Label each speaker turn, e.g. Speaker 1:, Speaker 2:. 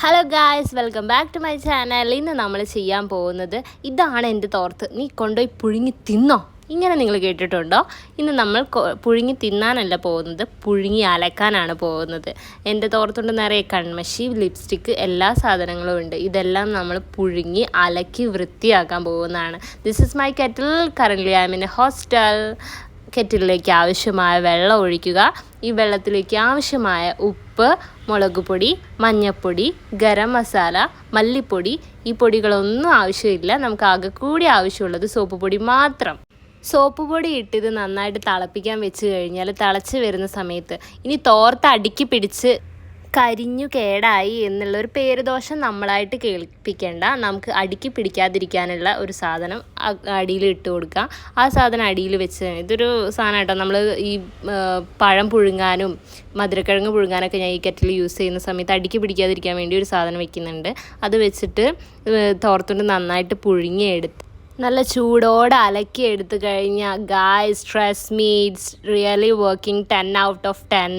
Speaker 1: Hello guys, welcome back to my channel. ഇന്ന് നമ്മൾ ചെയ്യാൻ പോകുന്നത് ഇതാണ് എൻ്റെ തോർത്ത്, നീ കൊണ്ടുപോയി പുഴുങ്ങി തിന്നോ, ഇങ്ങനെ നിങ്ങൾ കേട്ടിട്ടുണ്ടോ? ഇന്ന് നമ്മൾ പുഴുങ്ങി തിന്നാനല്ല പോകുന്നത്, പുഴുങ്ങി അലക്കാനാണ് പോകുന്നത്. എൻ്റെ തോർത്തുകൊണ്ട് നിറയെ കൺമഷി, ലിപ്സ്റ്റിക്ക്, എല്ലാ സാധനങ്ങളും ഉണ്ട്. ഇതെല്ലാം നമ്മൾ പുഴുങ്ങി അലക്കി വൃത്തിയാക്കാൻ പോകുന്നതാണ്. This is my kettle. Currently I am in a hostel. കെറ്റിലേക്ക് ആവശ്യമായ വെള്ളം ഒഴിക്കുക. ഈ വെള്ളത്തിലേക്ക് ആവശ്യമായ ഉപ്പ്, മുളക് പൊടി, മഞ്ഞൾപ്പൊടി, ഗരം മസാല, മല്ലിപ്പൊടി, ഈ പൊടികളൊന്നും ആവശ്യമില്ല. നമുക്ക് ആകെ കൂടി ആവശ്യമുള്ളത് സോപ്പ് പൊടി മാത്രം. സോപ്പ് പൊടി ഇട്ടിത് നന്നായിട്ട് തിളപ്പിക്കാൻ വെച്ച് കഴിഞ്ഞാൽ തിളച്ച് വരുന്ന സമയത്ത് ഇനി തോർത്ത് അടുക്കി പിടിച്ച് കരിഞ്ഞു കേടായി എന്നുള്ളൊരു പേരുദോഷം നമ്മളായിട്ട് കേൾപ്പിക്കേണ്ട. നമുക്ക് അടുക്കി പിടിക്കാതിരിക്കാനുള്ള ഒരു സാധനം അടിയിൽ ഇട്ട് കൊടുക്കുക. ആ സാധനം അടിയിൽ വെച്ച്, ഇതൊരു സാധനം കേട്ടോ, നമ്മൾ ഈ പഴം പുഴുങ്ങാനും മധുരക്കിഴങ്ങ് പുഴുങ്ങാനൊക്കെ ഞാൻ ഈ കെറ്റിൽ യൂസ് ചെയ്യുന്ന സമയത്ത് അടുക്കി പിടിക്കാതിരിക്കാൻ വേണ്ടി ഒരു സാധനം വെക്കുന്നുണ്ട്. അത് വെച്ചിട്ട് തോർത്തുകൊണ്ട് നന്നായിട്ട് പുഴുങ്ങിയെടുത്ത് നല്ല ചൂടോടെ അലക്കി എടുത്തു കഴിഞ്ഞാൽ guys, trust me, it's really working 10 out of 10.